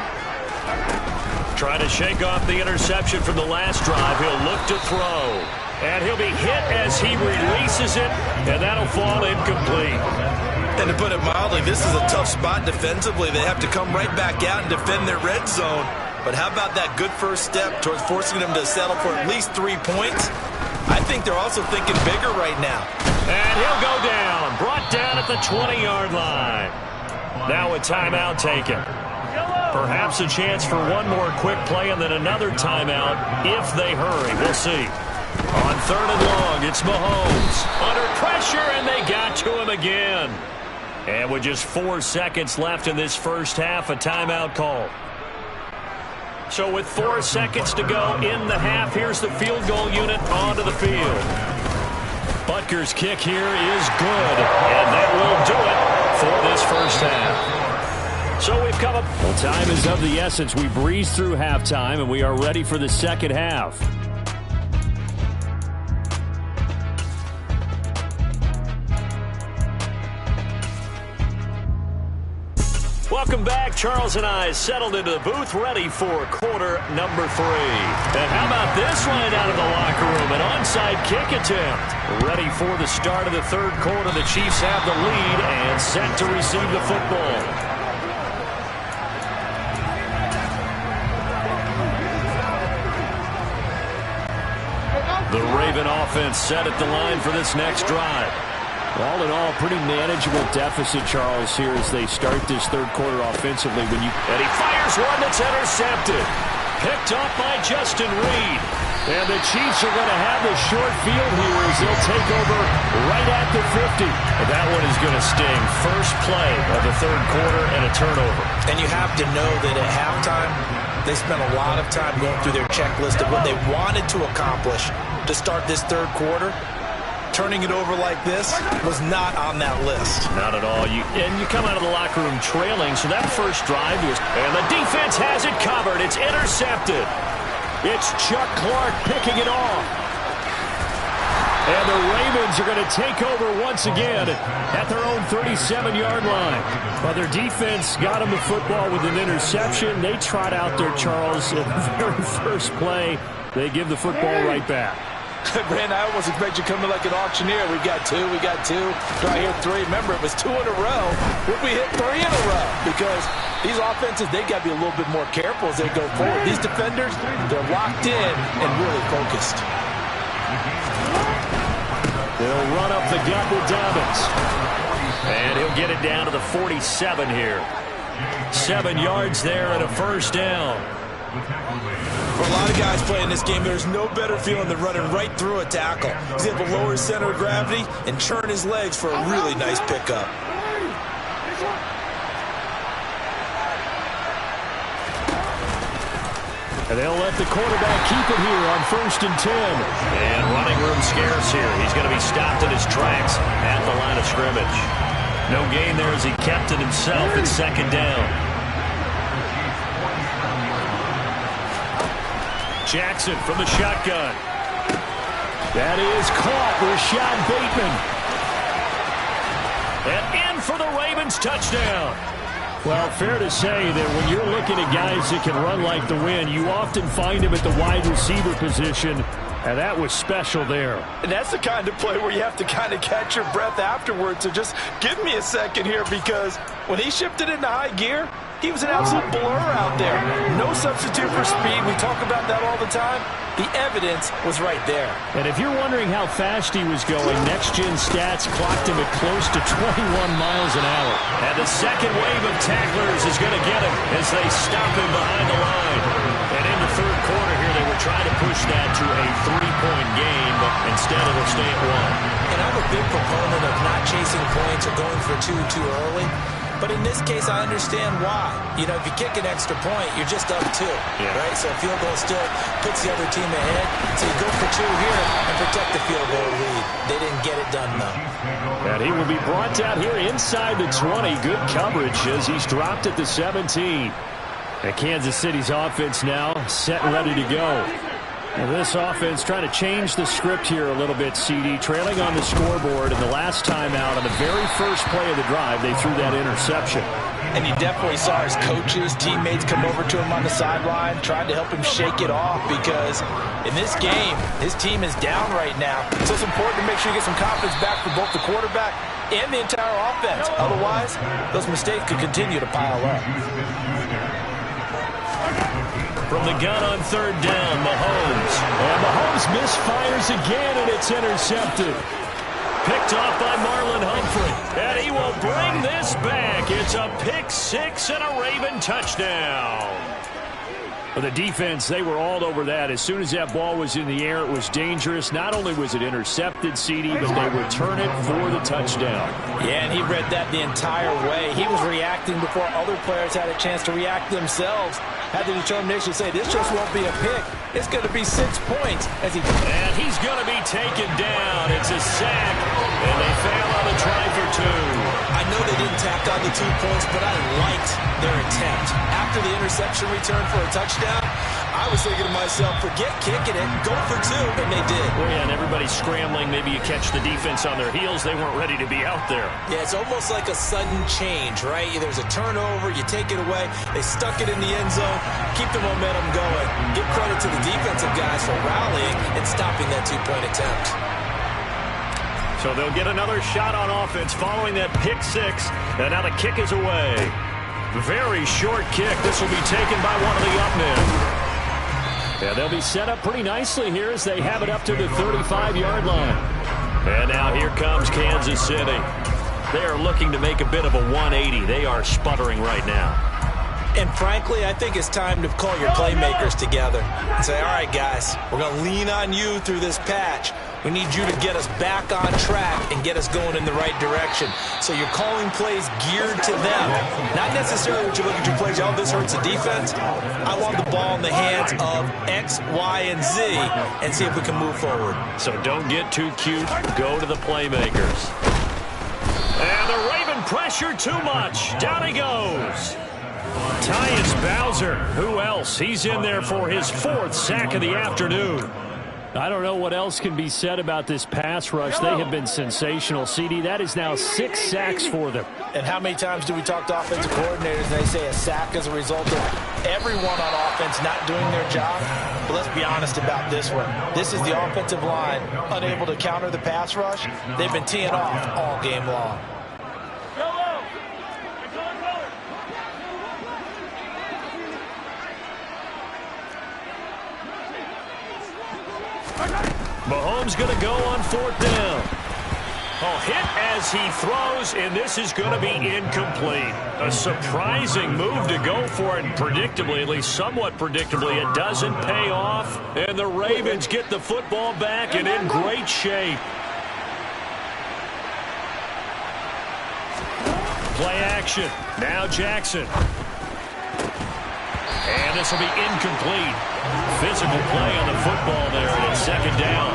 Trying to shake off the interception from the last drive. He'll look to throw. And he'll be hit as he releases it, and that'll fall incomplete. And to put it mildly, this is a tough spot defensively. They have to come right back out and defend their red zone. But how about that good first step towards forcing them to settle for at least 3 points? I think they're also thinking bigger right now. And he'll go down. Brought down at the 20-yard line. Now a timeout taken. Perhaps a chance for one more quick play and then another timeout if they hurry. We'll see. On 3rd and long, it's Mahomes. Under pressure, and they got to him again. And with just 4 seconds left in this first half, a timeout call. So with 4 seconds to go in the half, here's the field goal unit onto the field. Butker's kick here is good, and that will do it for this first half. So we've come up. Well, time is of the essence. We breeze through halftime, and we are ready for the second half. Welcome back. Charles and I settled into the booth, ready for quarter number 3. And how about this right out of the locker room? An onside kick attempt. Ready for the start of the third quarter. The Chiefs have the lead and set to receive the football. The Raven offense set at the line for this next drive. All in all, pretty manageable deficit, Charles, here as they start this third quarter offensively. And he fires one that's intercepted. Picked off by Justin Reed. And the Chiefs are going to have the short field here as they'll take over right at the 50. And that one is going to sting. First play of the third quarter and a turnover. And you have to know that at halftime, they spent a lot of time going through their checklist of what they wanted to accomplish to start this third quarter. Turning it over like this was not on that list. Not at all. And you come out of the locker room trailing, so that first drive was... And the defense has it covered. It's intercepted. It's Chuck Clark picking it off. And the Ravens are going to take over once again at their own 37-yard line. Well, their defense got them the football with an interception. They trot out there, Charles, at the very first play. They give the football right back. Brand, I almost expect you to come in like an auctioneer. We got two. Do I hear 3? Remember, it was 2 in a row. Would we hit 3 in a row? Because these offenses, they got to be a little bit more careful as they go forward. These defenders, they're locked in and really focused. They'll run up the gut with Dobbins. And he'll get it down to the 47 here. 7 yards there and a first down. For a lot of guys playing this game, there's no better feeling than running right through a tackle. He's able to lower his center of gravity and churn his legs for a really nice pickup. And they'll let the quarterback keep it here on 1st and 10. And running room scarce here. He's going to be stopped in his tracks at the line of scrimmage. No gain there as he kept it himself at 2nd down. Jackson from the shotgun. That is caught. Rashad Bateman. And in for the Ravens touchdown. Well, fair to say that when you're looking at guys that can run like the wind, you often find them at the wide receiver position, and that was special there. And that's the kind of play where you have to kind of catch your breath afterwards. So just give me a second here, because when he shifted into high gear, he was an absolute blur out there. No substitute for speed. We talk about that all the time. The evidence was right there. And if you're wondering how fast he was going, next-gen stats clocked him at close to 21 miles an hour. And the second wave of tacklers is going to get him as they stop him behind the line. And in the third quarter here, they were trying to push that to a 3-point game, but instead it'll stay at 1. And I'm a big proponent of not chasing points or going for 2 too early. But in this case, I understand why. You know, if you kick an extra point, you're just up 2, right? So a field goal still puts the other team ahead. So you go for 2 here and protect the field goal lead. They didn't get it done, though. And he will be brought down here inside the 20. Good coverage as he's dropped at the 17. And Kansas City's offense now set and ready to go. And this offense trying to change the script here a little bit, CD. Trailing on the scoreboard, and the last time out on the very first play of the drive, they threw that interception. And you definitely saw his coaches, teammates come over to him on the sideline, tried to help him shake it off because in this game, his team is down right now. So it's important to make sure you get some confidence back for both the quarterback and the entire offense. Otherwise, those mistakes could continue to pile up. From the gun on third down, Mahomes. And Mahomes misfires again, and it's intercepted. Picked off by Marlon Humphrey. And he will bring this back. It's a pick six and a Raven touchdown. For the defense, they were all over that. As soon as that ball was in the air, it was dangerous. Not only was it intercepted, CD, but they return it for the touchdown. Yeah, and he read that the entire way. He was reacting before other players had a chance to react themselves. Had the determination to say, this just won't be a pick. It's going to be 6 points. And he's going to be taken down. It's a sack, and they fail on the try for two. I know they didn't tack on the 2 points, but I liked their attempt. After the interception return for a touchdown, I was thinking to myself, forget kicking it, go for two, and they did. Well, yeah, and everybody's scrambling. Maybe you catch the defense on their heels. They weren't ready to be out there. Yeah, it's almost like a sudden change, right? There's a turnover, you take it away, they stuck it in the end zone, keep the momentum going. Give credit to the defensive guys for rallying and stopping that 2-point attempt. So they'll get another shot on offense following that pick six, and now the kick is away. Very short kick. This will be taken by one of the up men. Yeah, they'll be set up pretty nicely here as they have it up to the 35-yard line. And now here comes Kansas City. They are looking to make a bit of a 180. They are sputtering right now. And frankly, I think it's time to call your playmakers together and say, all right, guys, we're going to lean on you through this patch. We need you to get us back on track and get us going in the right direction. So you're calling plays geared to them. Not necessarily what you look at your plays, oh, this hurts the defense. I want the ball in the hands of X, Y, and Z and see if we can move forward. So don't get too cute. Go to the playmakers. And the Raven pressure too much. Down he goes. Tyus Bowser. Who else? He's in there for his 4th sack of the afternoon. I don't know what else can be said about this pass rush. They have been sensational. CD, that is now 6 sacks for them. And how many times do we talk to offensive coordinators and they say a sack as a result of everyone on offense not doing their job? But let's be honest about this one. This is the offensive line unable to counter the pass rush. They've been teeing off all game long. Mahomes going to go on 4th down. Oh, hit as he throws, and this is going to be incomplete. A surprising move to go for it, and predictably, at least somewhat predictably, it doesn't pay off. And the Ravens get the football back and in great shape. Play action. Now Jackson. And this will be incomplete. Physical play on the football there, and it's 2nd down.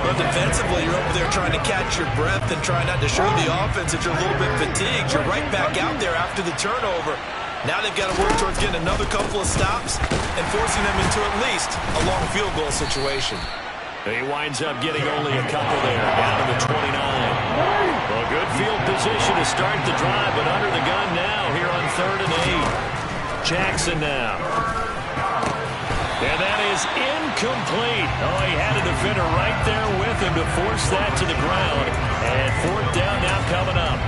But defensively, you're over there trying to catch your breath and try not to show the offense that you're a little bit fatigued. You're right back out there after the turnover. Now they've got to work towards getting another couple of stops and forcing them into at least a long field goal situation. He winds up getting only a couple there, down to the 29. Well, good field position to start the drive, but under the gun now here on 3rd and 8. Jackson now. And that is incomplete. Oh, he had a defender right there with him to force that to the ground. And 4th down now coming up.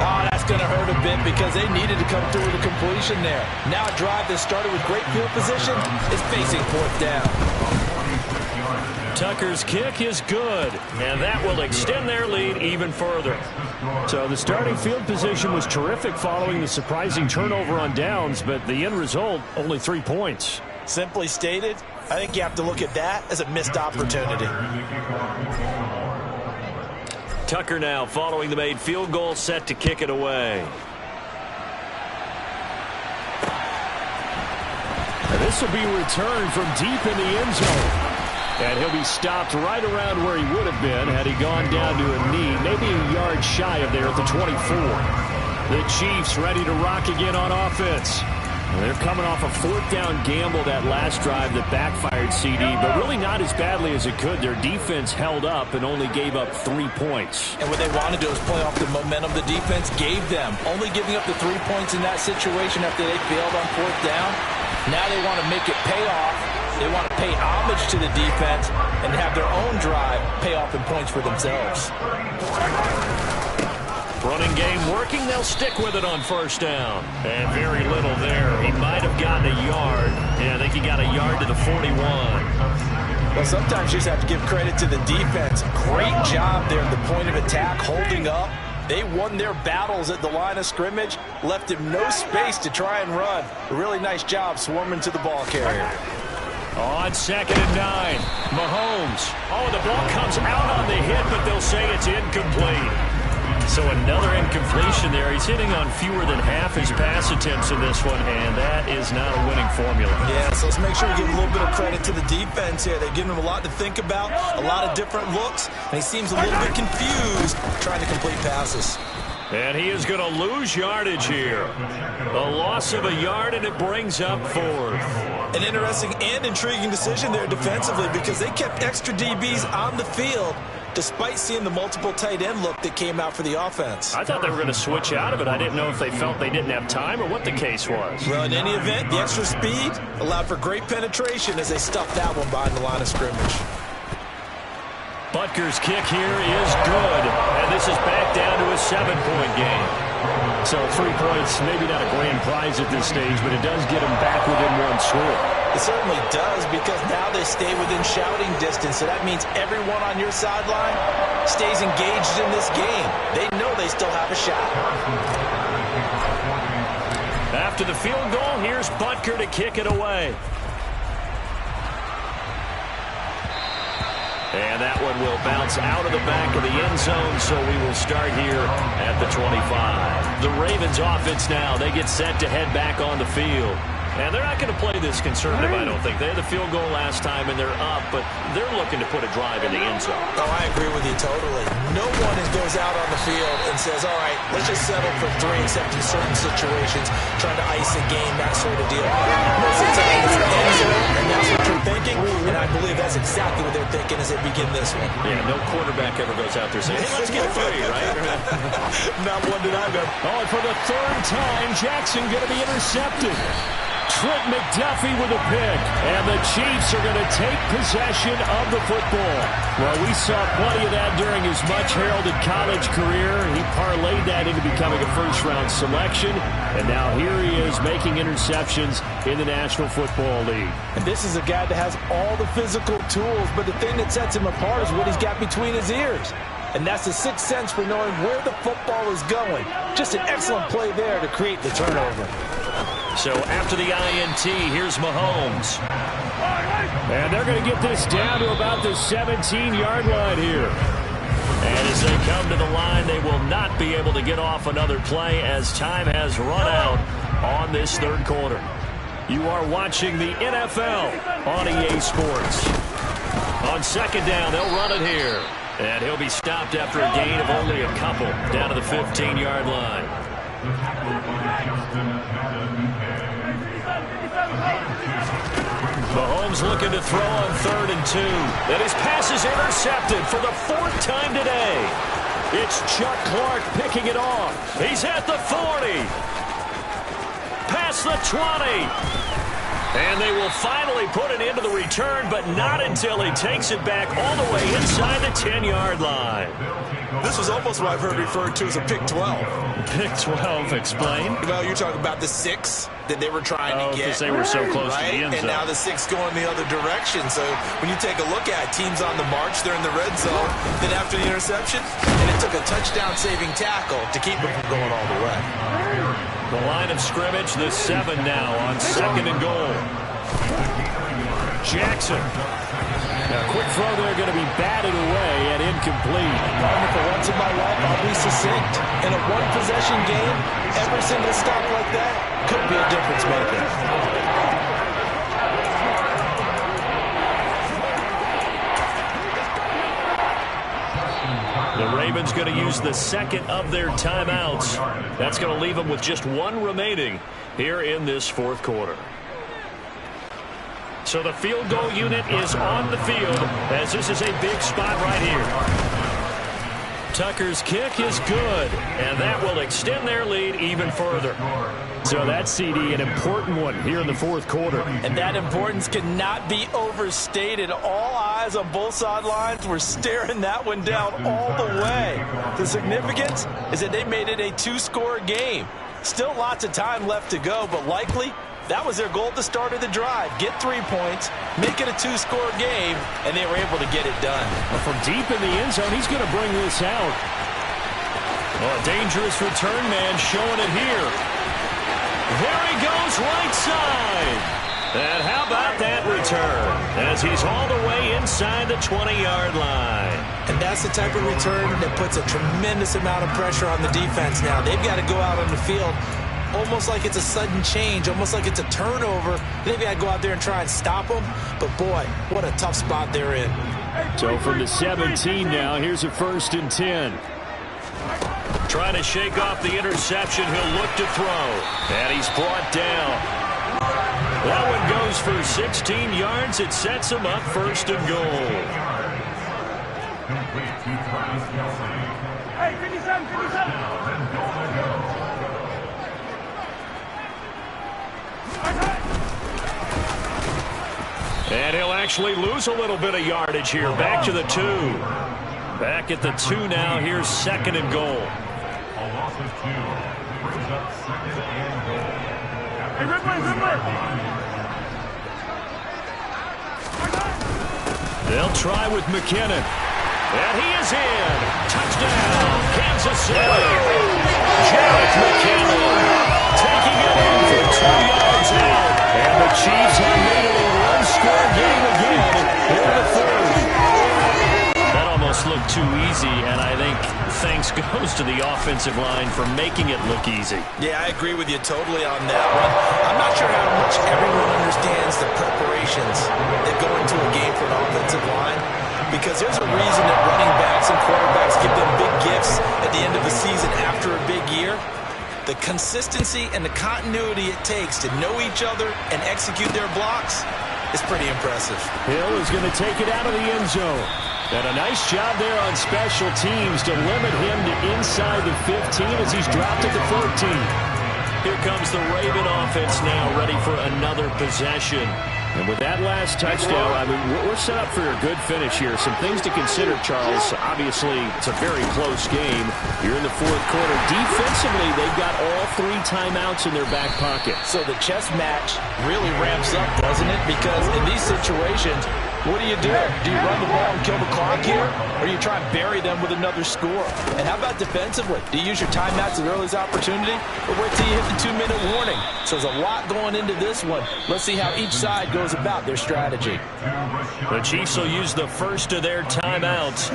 Oh, that's going to hurt a bit because they needed to come through with a completion there. Now a drive that started with great field position is facing 4th down. Tucker's kick is good, and that will extend their lead even further. So the starting field position was terrific following the surprising turnover on downs, but the end result, only 3 points. Simply stated, I think you have to look at that as a missed opportunity. Tucker now following the made field goal, set to kick it away. And this will be returned from deep in the end zone. And he'll be stopped right around where he would have been had he gone down to a knee, maybe a yard shy of there at the 24. The Chiefs ready to rock again on offense. They're coming off a fourth down gamble that last drive that backfired, CD, but really not as badly as it could. Their defense held up and only gave up 3 points. And what they want to do is play off the momentum the defense gave them. Only giving up the 3 points in that situation after they failed on fourth down. Now they want to make it pay off. They want to pay homage to the defense and have their own drive pay off in points for themselves. Running game working. They'll stick with it on first down. And very little there. He might have gotten a yard. Yeah, I think he got a yard to the 41. Well, sometimes you just have to give credit to the defense. Great job there at the point of attack, holding up. They won their battles at the line of scrimmage, left him no space to try and run. A really nice job swarming to the ball carrier. On 2nd and 9, Mahomes. Oh, the ball comes out on the hit, but they'll say it's incomplete. So another incompletion there. He's hitting on fewer than half his pass attempts in this one, and that is not a winning formula. Yeah, so let's make sure we give a little bit of credit to the defense here. They're giving him a lot to think about, a lot of different looks, and he seems a little bit confused trying to complete passes. And he is going to lose yardage here. A loss of a yard, and it brings up 4th. An interesting and intriguing decision there defensively because they kept extra DBs on the field despite seeing the multiple tight end look that came out for the offense. I thought they were going to switch out of it. I didn't know if they felt they didn't have time or what the case was. Well, in any event, the extra speed allowed for great penetration as they stuffed that one behind the line of scrimmage. Butker's kick here is good, and this is back down to a 7-point game. So 3 points, maybe not a grand prize at this stage, but it does get them back within one score. It certainly does because now they stay within shouting distance, so that means everyone on your sideline stays engaged in this game. They know they still have a shot. After the field goal, here's Butker to kick it away. And that one will bounce out of the back of the end zone, so we will start here at the 25. The Ravens offense now, they get set to head back on the field. And they're not going to play this conservative, I don't think. They had the field goal last time, and they're up, but they're looking to put a drive in the end zone. Oh, I agree with you totally. No one goes out on the field and says, all right, let's just settle for 3 except in certain situations, trying to ice a game, that sort of deal. Most of the time it's the end zone, and that's what you're thinking, and I believe that's exactly what they're thinking as they begin this one. Yeah, no quarterback ever goes out there saying, hey, let's get 3, right? Not one that I know. Oh, and for the 3rd time, Jackson going to be intercepted. Trent McDuffie with a pick, and the Chiefs are going to take possession of the football. Well, we saw plenty of that during his much-heralded college career. He parlayed that into becoming a first-round selection, and now here he is making interceptions in the National Football League. And this is a guy that has all the physical tools, but the thing that sets him apart is what he's got between his ears. And that's the sixth sense for knowing where the football is going. Just an excellent play there to create the turnover. So after the INT, here's Mahomes. And they're going to get this down to about the 17-yard line here. And as they come to the line, they will not be able to get off another play as time has run out on this 3rd quarter. You are watching the NFL on EA Sports. On 2nd down, they'll run it here. And he'll be stopped after a gain of only a couple down to the 15-yard line. Mahomes looking to throw on 3rd and 2. And his pass is intercepted for the 4th time today. It's Chuck Clark picking it off. He's at the 40. Past the 20. And they will finally put it into the return, but not until he takes it back all the way inside the 10-yard line. This was almost what I've heard referred to as a pick 12. Pick 12, explain. Well, you're talking about the 6 that they were trying to get. Because they were so close to the end zone. And now the 6 going the other direction. So when you take a look at teams on the march, they're in the red zone. Then after the interception, and it took a touchdown-saving tackle to keep them from going all the way. The line of scrimmage, the 7 now on 2nd and goal. Jackson. Now, quick throw there going to be batted away and incomplete. For once in my life, I'll be succinct. In a one-possession game, every single stop like that could be a difference maker. The Ravens going to use the 2nd of their timeouts. That's going to leave them with just 1 remaining here in this fourth quarter. So the field goal unit is on the field as this is a big spot right here. Tucker's kick is good, and that will extend their lead even further. So that's, CD, an important one here in the fourth quarter. And that importance cannot be overstated. All eyes on both sidelines were staring that one down all the way. The significance is that they made it a two-score game. Still lots of time left to go, but likely that was their goal at the start of the drive. Get 3 points, make it a two-score game, and they were able to get it done. Well, from deep in the end zone, he's going to bring this out. Oh, a dangerous return man showing it here. There he goes, right side. And how about that return as he's all the way inside the 20-yard line. And that's the type of return that puts a tremendous amount of pressure on the defense now. They've got to go out on the field almost like it's a sudden change, almost like it's a turnover. They've got to go out there and try and stop them. But, boy, what a tough spot they're in. So from the 17 now, here's a 1st and 10. Trying to shake off the interception. He'll look to throw. And he's brought down. That one goes for 16 yards. It sets him up 1st and goal. Hey, 57, 57. And he'll actually lose a little bit of yardage here. Back to the 2. Back at the 2 now. Here's 2nd and goal. Hey, good play, good play. They'll try with McKinnon. And he is in. Touchdown, Kansas City. Jarek McKinnon taking it in for 2 yards out. And the Chiefs have made it a one-score game again in the 3rd. That almost looked too easy, and I think thanks goes to the offensive line for making it look easy. Yeah, I agree with you totally on that one. I'm not sure how much everyone understands the preparations that go into a game for an offensive line, because there's a reason that running backs and quarterbacks give them big gifts at the end of the season after a big year. The consistency and the continuity it takes to know each other and execute their blocks is pretty impressive. Hill is going to take it out of the end zone. And a nice job there on special teams to limit him to inside the 15 as he's dropped at the 14. Here comes the Raven offense now, ready for another possession. And with that last touchdown, I mean, we're set up for a good finish here. Some things to consider, Charles. Obviously, it's a very close game. You're in the fourth quarter. Defensively, they've got all 3 timeouts in their back pocket. So the chess match really ramps up, doesn't it? Because in these situations, what do? Do you run the ball and kill the clock here? Or do you try and bury them with another score? And how about defensively? Do you use your timeouts at the earliest opportunity? Or wait till you hit the 2-minute warning? So there's a lot going into this one. Let's see how each side goes about their strategy. The Chiefs will use the first of their timeouts.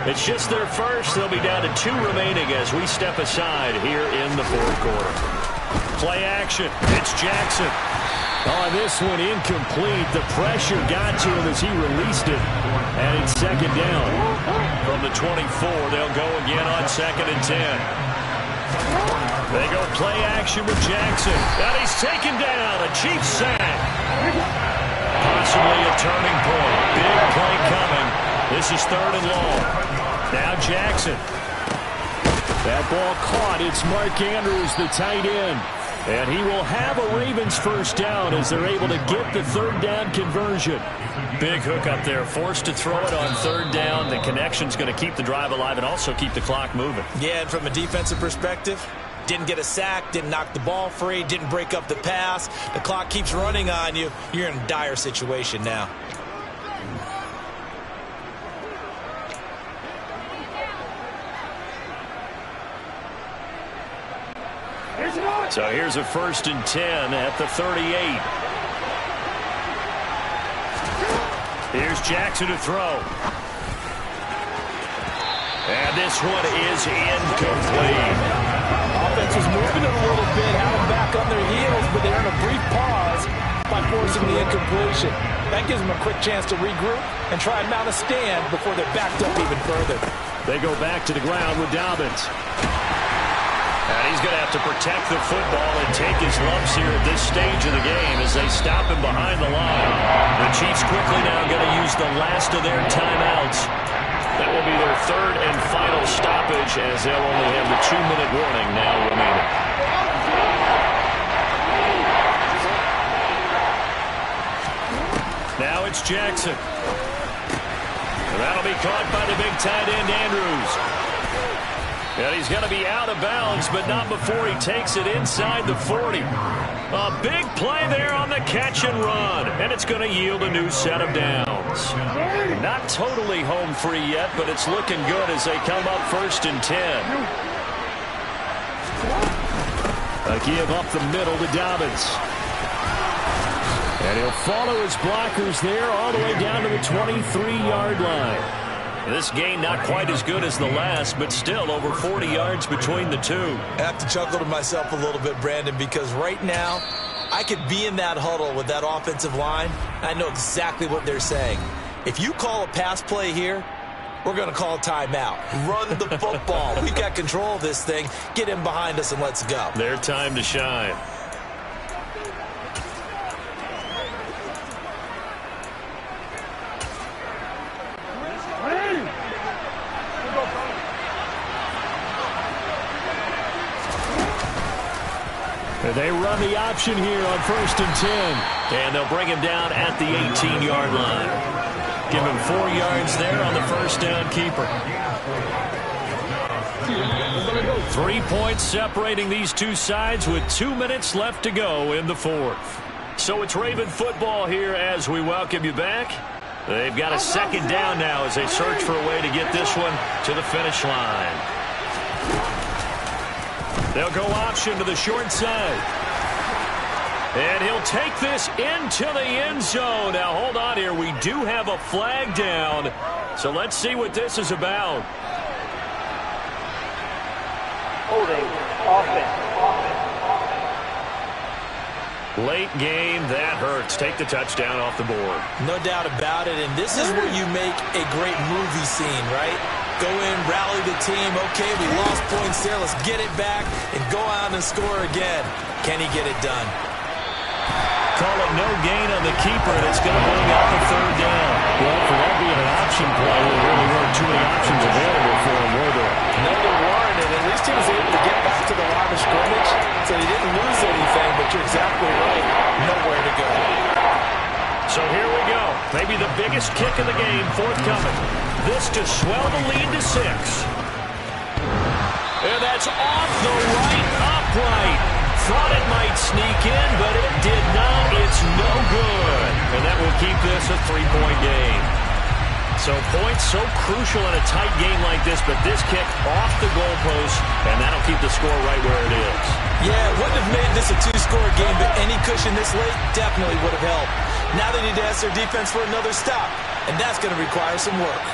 It's just their first. They'll be down to 2 remaining as we step aside here in the fourth quarter. Play action. It's Jackson. Oh, this one incomplete. The pressure got to him as he released it. And it's 2nd down. From the 24, they'll go again on 2nd and 10. They go play action with Jackson. And he's taken down. A Chiefs sack. Possibly a turning point. Big play coming. This is 3rd and long. Now Jackson. That ball caught. It's Mark Andrews, the tight end. And he will have a Ravens first down as they're able to get the 3rd down conversion. Big hook up there. Forced to throw it on 3rd down. The connection's going to keep the drive alive and also keep the clock moving. Yeah, and from a defensive perspective, didn't get a sack, didn't knock the ball free, didn't break up the pass. The clock keeps running on you. You're in a dire situation now. So here's a 1st and 10 at the 38. Here's Jackson to throw. And this one is incomplete. Offense was moving it a little bit, had them back on their heels, but they're in a brief pause by forcing the incompletion. That gives them a quick chance to regroup and try and mount a stand before they're backed up even further. They go back to the ground with Dobbins. And he's going to have to protect the football and take his lumps here at this stage of the game as they stop him behind the line. The Chiefs quickly now going to use the last of their timeouts. That will be their third and final stoppage as they'll only have the 2-minute warning now remaining. Now it's Jackson. And that'll be caught by the big tight end, Andrews. And he's going to be out of bounds, but not before he takes it inside the 40. A big play there on the catch and run, and it's going to yield a new set of downs. Not totally home free yet, but it's looking good as they come up 1st and 10. A give up the middle to Dobbins. And he'll follow his blockers there all the way down to the 23-yard line. This gain not quite as good as the last, but still over 40 yards between the two. I have to chuckle to myself a little bit, Brandon, because right now I could be in that huddle with that offensive line. I know exactly what they're saying. If you call a pass play here, we're going to call a timeout. Run the football. We've got control of this thing. Get him behind us and let's go. Their time to shine. They run the option here on 1st and 10. And they'll bring him down at the 18-yard line. Give him 4 yards there on the first down keeper. 3 points separating these two sides with 2 minutes left to go in the 4th. So it's Raven football here as we welcome you back. They've got a 2nd down now as they search for a way to get this one to the finish line. They'll go option to the short side. And he'll take this into the end zone. Now, hold on here. We do have a flag down. So let's see what this is about. Holding. Offense. Late game, that hurts. Take the touchdown off the board. No doubt about it, and this is where you make a great movie scene, right? Go in, rally the team. Okay, we lost points there. Let's get it back and go out and score again. Can he get it done? Call it no gain on the keeper, and it's going to bring out the 3rd down. Well, for that being an option play, there really weren't too many options available for him, were there? No, there weren't, and at least he was able to get back to the line of scrimmage, so he didn't lose anything, but you're exactly right. Nowhere to go. So here we go. Maybe the biggest kick of the game forthcoming. This to swell the lead to 6. And that's off the right upright. Thought it might sneak in, but it did not. It's no good. And that will keep this a 3-point game. So points so crucial in a tight game like this, but this kick off the goalpost, and that'll keep the score right where it is. Yeah, it wouldn't have made this a 2-score game, but any cushion this late definitely would have helped. Now they need to ask their defense for another stop, and that's going to require some work.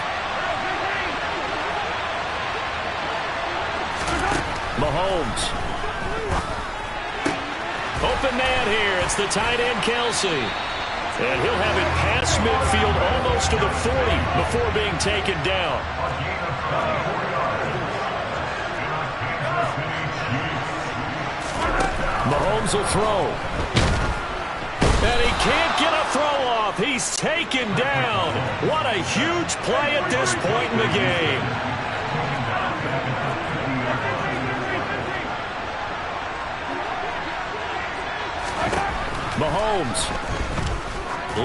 Mahomes. Open man here. It's the tight end, Kelsey. And he'll have it past midfield almost to the 40 before being taken down. Mahomes will throw. And he can't get a throw off. He's taken down. What a huge play at this point in the game. Mahomes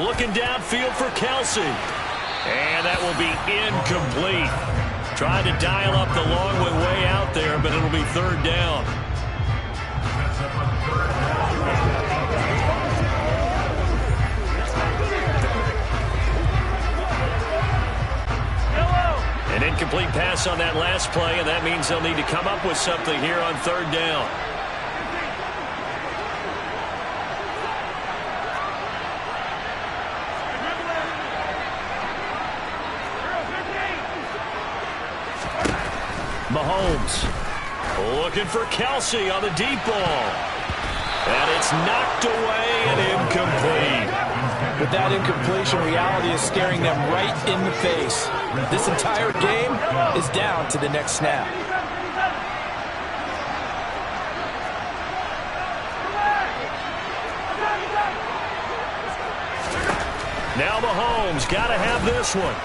looking downfield for Kelsey. And that will be incomplete. Trying to dial up the long way out there, but it'll be 3rd down. An incomplete pass on that last play, and that means they'll need to come up with something here on 3rd down. Mahomes looking for Kelsey on the deep ball. And it's knocked away and incomplete. But that incompletion reality is staring them right in the face. This entire game is down to the next snap. Now Mahomes got to have this one.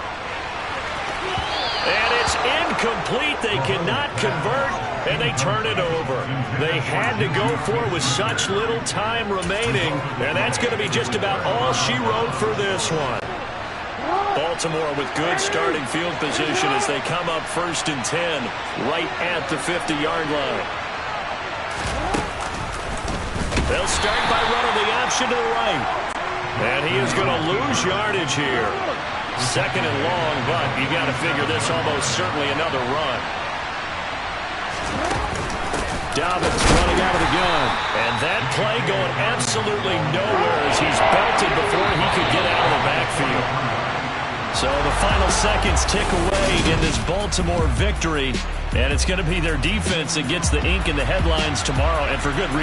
And it's incomplete. They cannot convert, and they turn it over. They had to go for it with such little time remaining, and that's going to be just about all she wrote for this one. Baltimore with good starting field position as they come up 1st and 10 right at the 50-yard line. They'll start by running the option to the right. And he is going to lose yardage here. 2nd and long, but you got to figure this almost certainly another run. Dobbins running out of the gun. And that play going absolutely nowhere as he's belted before he could get out of the backfield. So the final seconds tick away in this Baltimore victory. And it's going to be their defense that gets the ink in the headlines tomorrow, and for good reason.